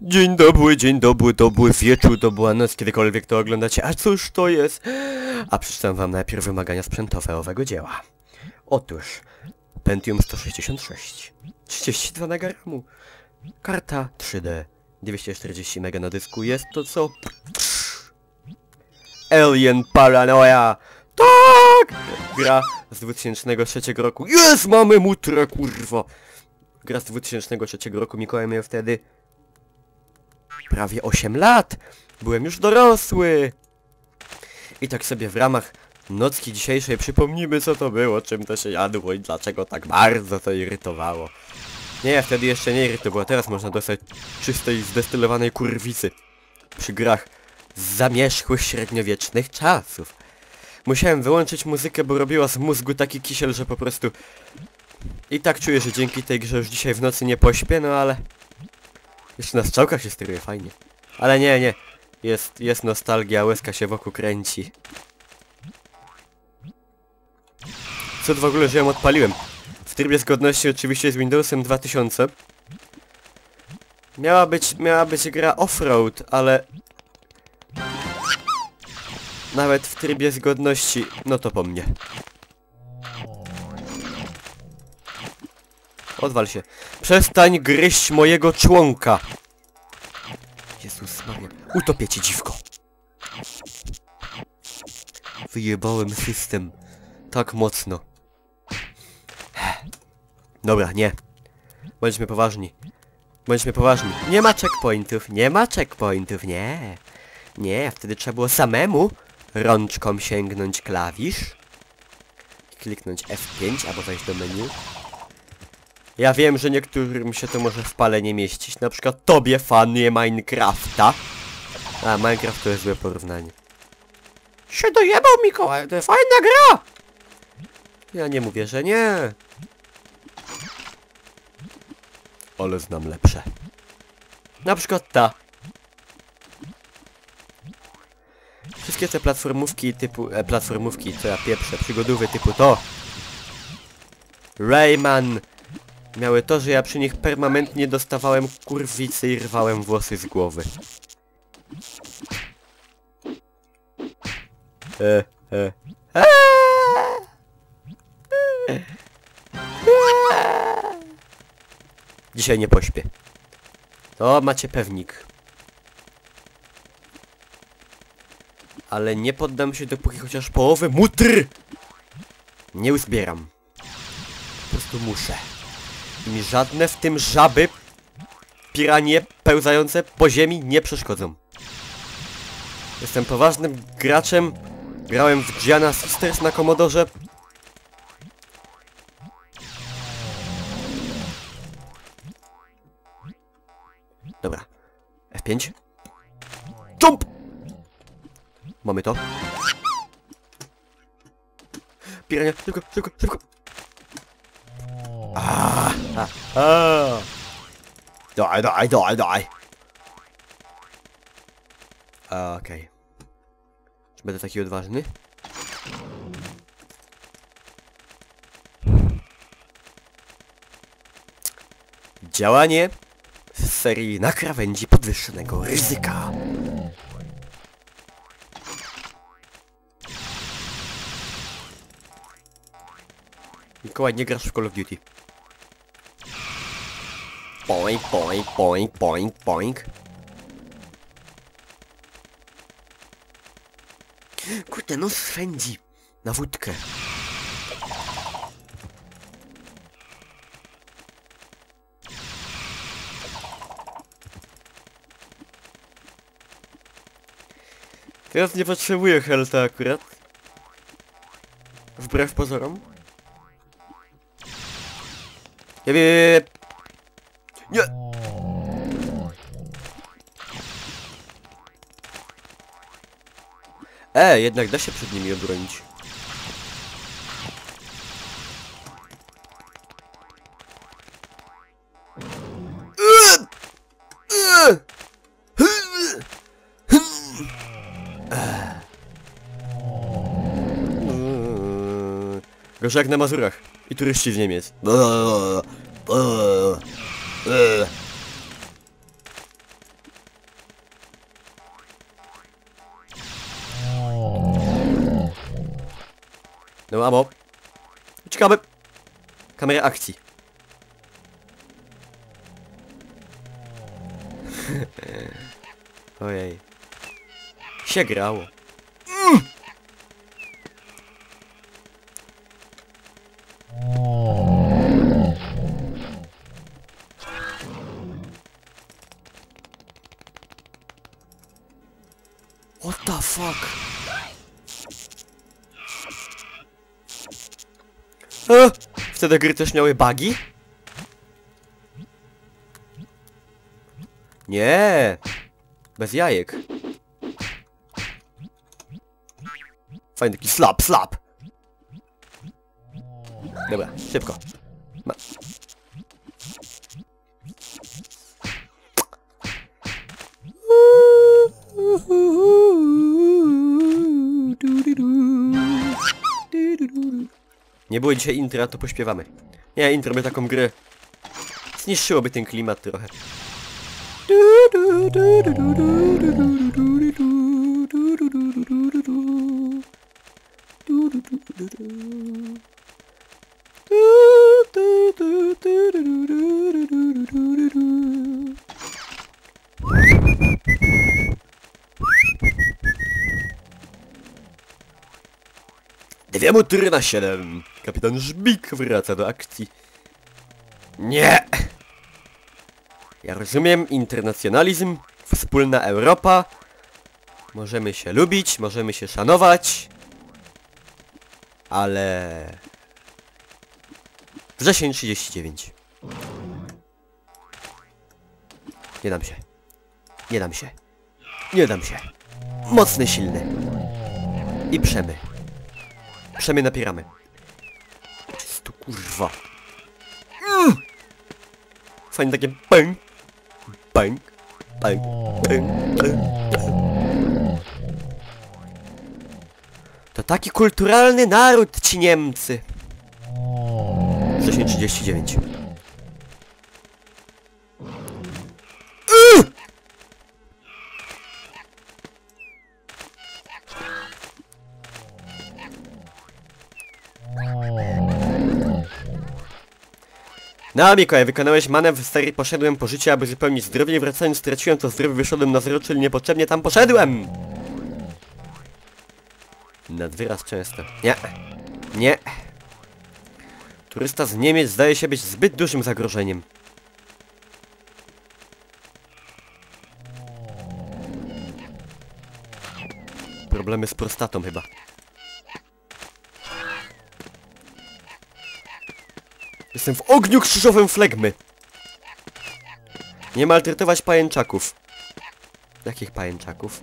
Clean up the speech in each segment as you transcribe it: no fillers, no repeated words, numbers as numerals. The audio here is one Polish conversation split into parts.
Dzień dobry wieczór, dobła noc, kiedykolwiek to oglądacie. A cóż to jest? A przeczytam wam najpierw wymagania sprzętowe owego dzieła. Otóż Pentium 166, 32 MB RAMu, karta 3D, 240 MB na dysku. Jest to co? Alien Paranoia! Tak! Gra z 2003 roku. Jest, mamy mutrę, kurwa! Gra z 2003 roku, Mikołaj miał wtedy prawie 8 lat. Byłem już dorosły. I tak sobie w ramach nocki dzisiejszej przypomnimy, co to było, czym to się jadło i dlaczego tak bardzo to irytowało. Nie, wtedy jeszcze nie irytowało, teraz można dostać czystej, zdestylowanej kurwicy. Przy grach z zamierzchłych średniowiecznych czasów. Musiałem wyłączyć muzykę, bo robiła z mózgu taki kisiel, że po prostu... I tak czuję, że dzięki tej grze już dzisiaj w nocy nie pośpię, no ale... Jeszcze na strzałkach się steruje, fajnie. Ale nie. Jest nostalgia, łezka się wokół kręci. Cud w ogóle, że ją odpaliłem. W trybie zgodności oczywiście z Windowsem 2000. Miała być gra off-road, ale... Nawet w trybie zgodności, no to po mnie. Odwal się. Przestań gryźć mojego członka. Jezus Maria. Utopię cię, dziwko. Wyjebałem system. Tak mocno. Dobra, nie. Bądźmy poważni. Nie ma checkpointów, nie. Nie, wtedy trzeba było samemu rączką sięgnąć klawisz. Kliknąć F5 albo wejść do menu. Ja wiem, że niektórym się to może w pale nie mieścić. Na przykład tobie, fanie Minecrafta. A, Minecraft to jest złe porównanie. Się dojebał, Mikołaj, to jest fajna gra! Ja nie mówię, że nie. Ale znam lepsze. Na przykład ta. Wszystkie te platformówki typu... platformówki, co ja pieprzę, przygodówy typu to. Rayman. Miały to, że ja przy nich permanentnie dostawałem kurwicy i rwałem włosy z głowy. Dzisiaj nie pośpię. To macie pewnik. Ale nie poddam się, dopóki chociaż połowę mutr nie uzbieram. Po prostu muszę. I mi żadne, w tym żaby, piranie pełzające po ziemi nie przeszkodzą. Jestem poważnym graczem. Grałem w Giana Sisters na Commodorze. Dobra. F5. Jump! Mamy to. Pirania, szybko. Daj. Okej. Czy będę taki odważny? Działanie z serii na krawędzi podwyższonego ryzyka. Mikołaj, nie grasz w Call of Duty. Boing. Kurde, nos swędzi. Na wódkę. Teraz nie potrzebuję helta akurat. Wbrew pozorom. Nie. Jednak da się przed nimi obronić. Gorzej jak na Mazurach. I turyści z Niemiec. No mamo. Uciekamy. Kamera akcji. Ojej. Się grało. What the fuck? Wtedy gry też miały bugi? Nie. Bez jajek. Fajny taki slap. Dobra, szybko. Nie było dzisiaj intra, to pośpiewamy. Nie, intro by taką grę zniszczyłoby ten klimat trochę. Dwie motory na 7. Kapitan Żbik wraca do akcji. Nie! Ja rozumiem internacjonalizm, wspólna Europa. Możemy się lubić, możemy się szanować. Ale... Wrzesień 39. Nie dam się. Nie dam się. Nie dam się. Mocny, silny. I przemy. Przemy napieramy. Co to kurwa? Fajnie takie pęk. Pęk. Pęk. Pęk. Pęk. To taki kulturalny naród ci Niemcy. Wrzesień 39. No Mikołaj, wykonałeś manewr stary, poszedłem po życie, aby zupełnić zdrowie i wracając straciłem to zdrowie, wyszedłem na zero, czyli niepotrzebnie tam poszedłem! Nad wyraz często. Nie. Nie. Turysta z Niemiec zdaje się być zbyt dużym zagrożeniem. Problemy z prostatą chyba. Jestem w ogniu krzyżowym flegmy. Nie maltretować pajęczaków. Jakich pajęczaków?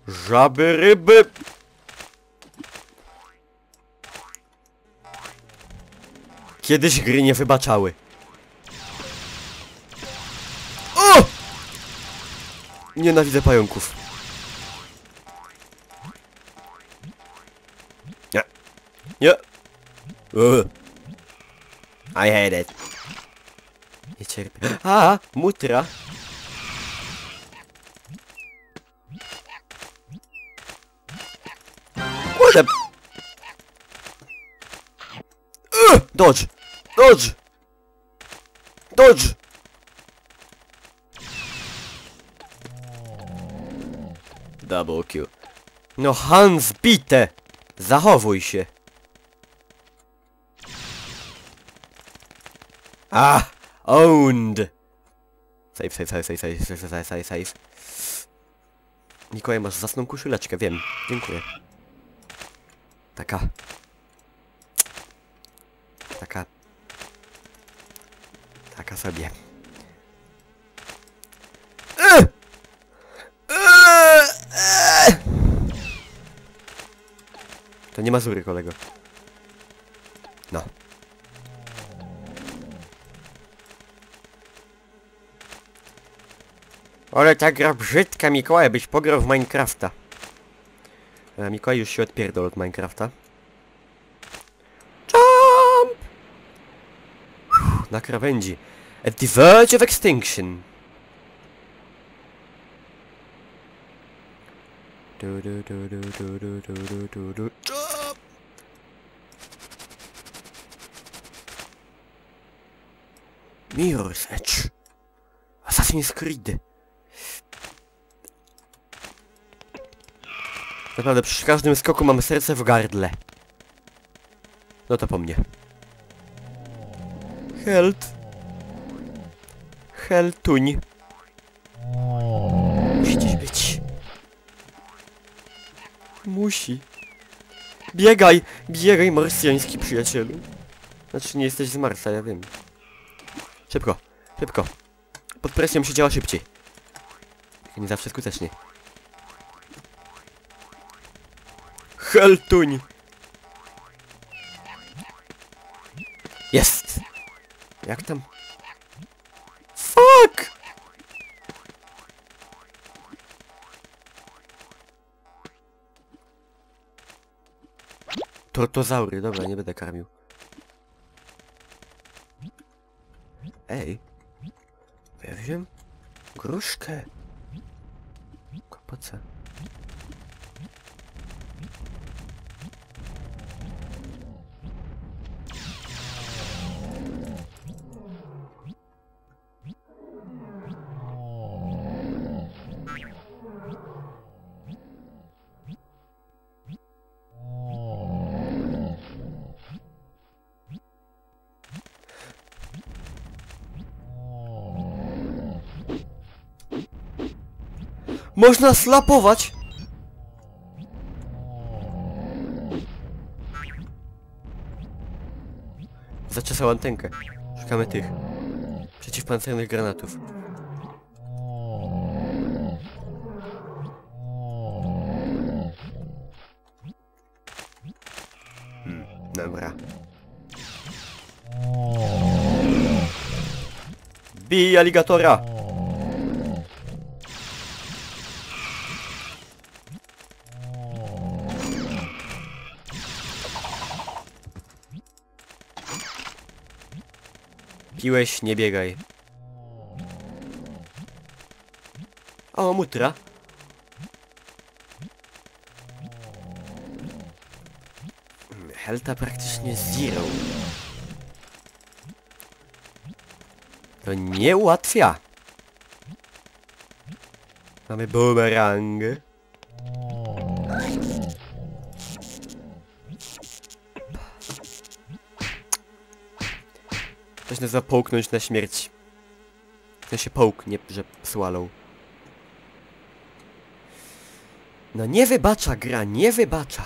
Żaby, ryby. Kiedyś gry nie wybaczały. O! Nienawidzę pająków. Nie. Nie. I hate it. Nie cierpię. A, mutra. What the... Dodge! Dodge! Dodge! Double kill. No Hans, bite! Zachowuj się. Ah! Owned! Save, save, save, save, save, save, save, save, save. Mikołaj, masz zasną koszuleczkę, wiem. Dziękuję. Taka... Taka sobie. To nie Mazury, kolego. No. Ale ta gra brzydka, Mikołaj, byś pograł w Minecrafta. A Mikołaj już się odpierdol od Minecrafta. Jump! Na krawędzi. At the verge of extinction. Jump! Mirror's Edge. Assassin's Creed. Naprawdę przy każdym skoku mam serce w gardle. No to po mnie. Held. Heltuń. Musi gdzieś być. Musi. Biegaj! Biegaj, marsjański przyjacielu. Znaczy nie jesteś z Marsa, ja wiem. Szybko, szybko. Pod presją się działa szybciej. Nie zawsze skutecznie. Heltuń! Jest! Jak tam? Fuck! Tortozaury, dobra, nie będę karmił. Ej! Ja wziąłem gruszkę. Po co? Można slapować! Zaczesał antenkę. Szukamy tych przeciwpancernych granatów. Dobra. Bij aligatora! Piłeś, nie biegaj. O, mutra. Helta praktycznie zero. To nie ułatwia. Mamy bumerang. To się nazywa połknąć na śmierć. To się połk, nie że swallow. No nie wybacza gra, nie wybacza.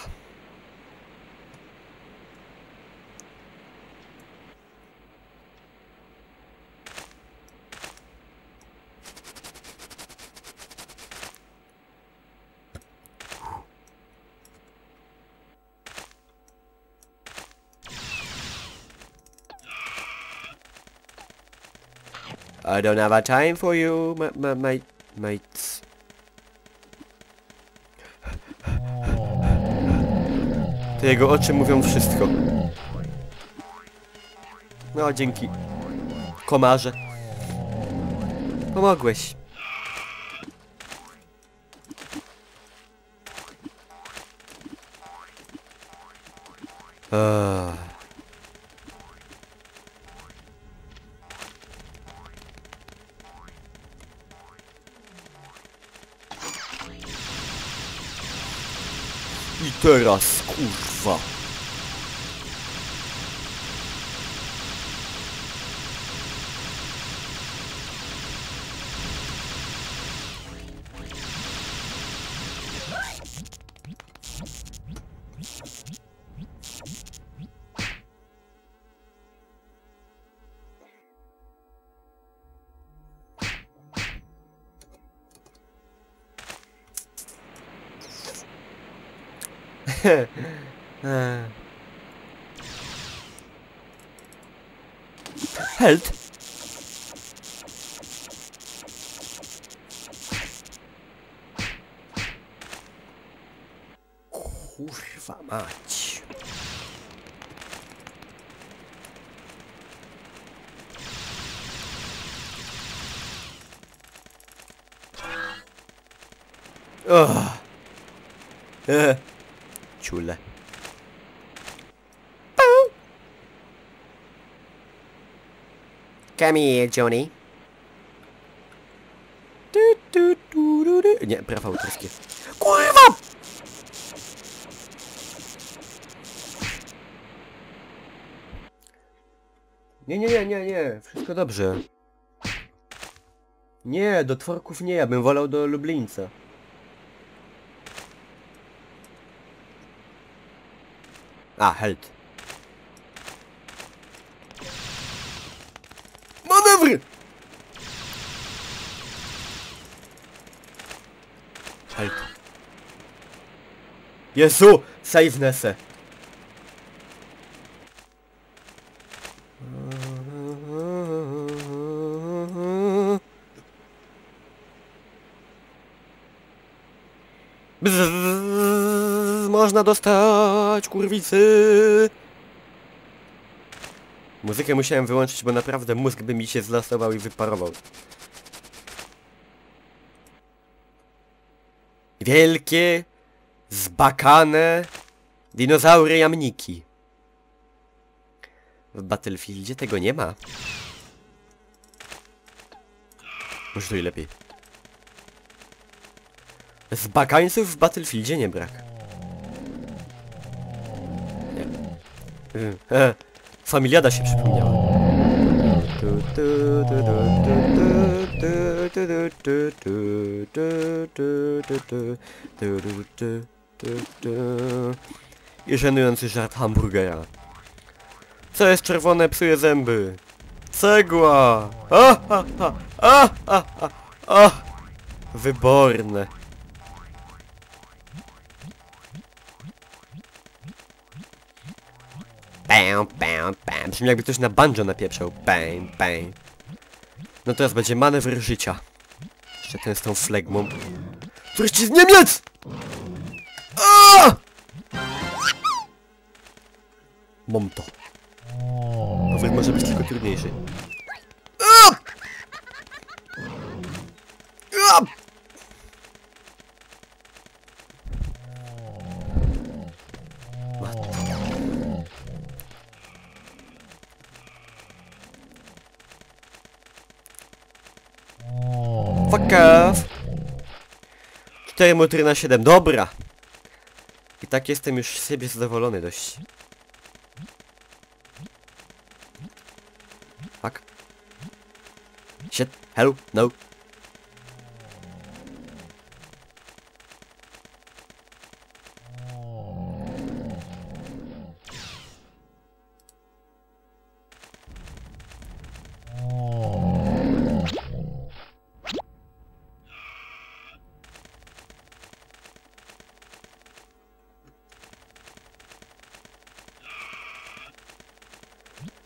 I don't have a time for you, mates. Te jego oczy mówią wszystko. No, dzięki. Komarze. Pomogłeś. I teraz, kurwa. Held. Kurwa mać. Oh. Ciule. Come here, Johnny. Nie, prawa autorskie. Kurwa! Nie. Wszystko dobrze. Nie, do Tworków nie, ja bym wolał do Lublińca. A, held. Manewry! Held. Jezu! Save Nesse. Bzzz, można dostać, kurwicy! Muzykę musiałem wyłączyć, bo naprawdę mózg by mi się zlasował i wyparował. Wielkie, zbakane dinozaury jamniki. W Battlefieldzie tego nie ma. Może to i lepiej. Zbakańców w Battlefieldzie nie brak. Nie. Familiada się przypomniała. I żenujący żart hamburgera. Co jest czerwone, psuje zęby. Cegła! Wyborne. Bam, bam, bam. Brzmi jakby ktoś na banjo napieprzał. Bam, bam. No teraz będzie manewr życia. Jeszcze ten z tą flegmą. Turyści z Niemiec! Mam to. Powrót może być tylko trudniejszy. Fuck off. 4 motory na 7, dobra. I tak jestem już z siebie zadowolony dość. Fuck. Shit, hello, no.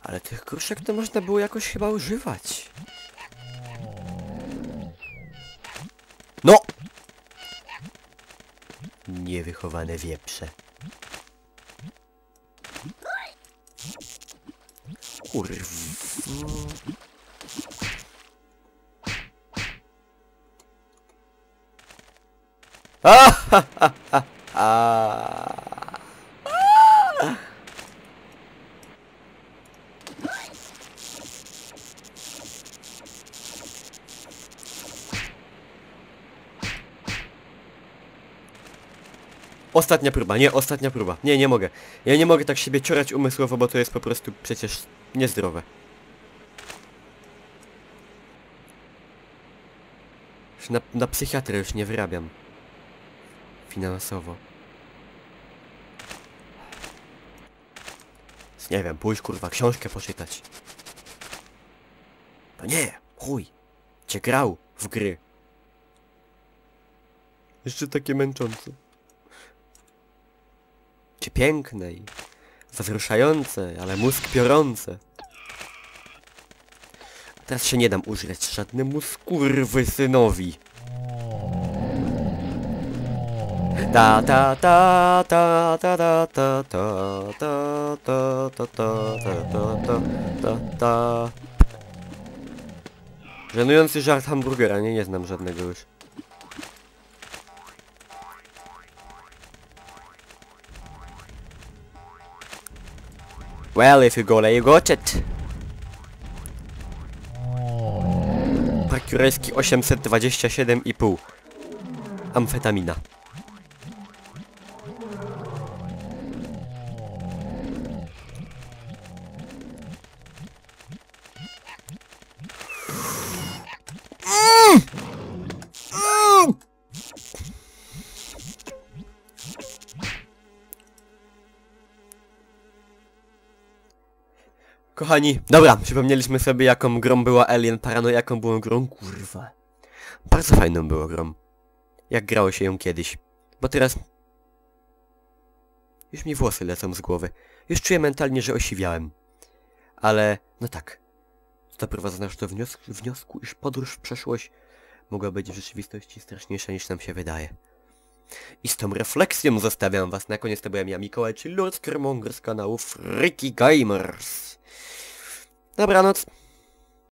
Ale tych kruszek to można było jakoś chyba używać. No! Niewychowane wieprze. Kurwa. Ostatnia próba, nie, ostatnia próba. Nie, nie mogę. Ja nie mogę tak siebie ciorać umysłowo, bo to jest po prostu przecież niezdrowe. Już na psychiatrę już nie wyrabiam. Finansowo. Nie wiem, pójść kurwa książkę poczytać. To nie, chuj. Cię grał w gry. Jeszcze takie męczące. Cię piękne i wzruszające, ale mózg piorące. Teraz się nie dam użreć żadnemu skurwysynowi. Ta ta ta ta ta ta ta ta ta ta ta ta ta ta ta ta. Żenujący żart hamburgera, nie znam żadnego już. Well, if you go there, you got it. Park Jurajski 827,5. Amfetamina. Kochani, dobra, przypomnieliśmy sobie jaką grą była Alien Paranoia, jaką była grą, kurwa. Bardzo fajną było grą. Jak grało się ją kiedyś. Bo teraz... Już mi włosy lecą z głowy. Już czuję mentalnie, że osiwiałem. Ale, no tak. To doprowadza nas do wniosku, iż podróż w przeszłość mogła być w rzeczywistości straszniejsza niż nam się wydaje. I z tą refleksją zostawiam was. Na koniec to byłem ja, Mikołaj, czyli Lord Scaremonger z kanału Freaky Gamers. Dobranoc.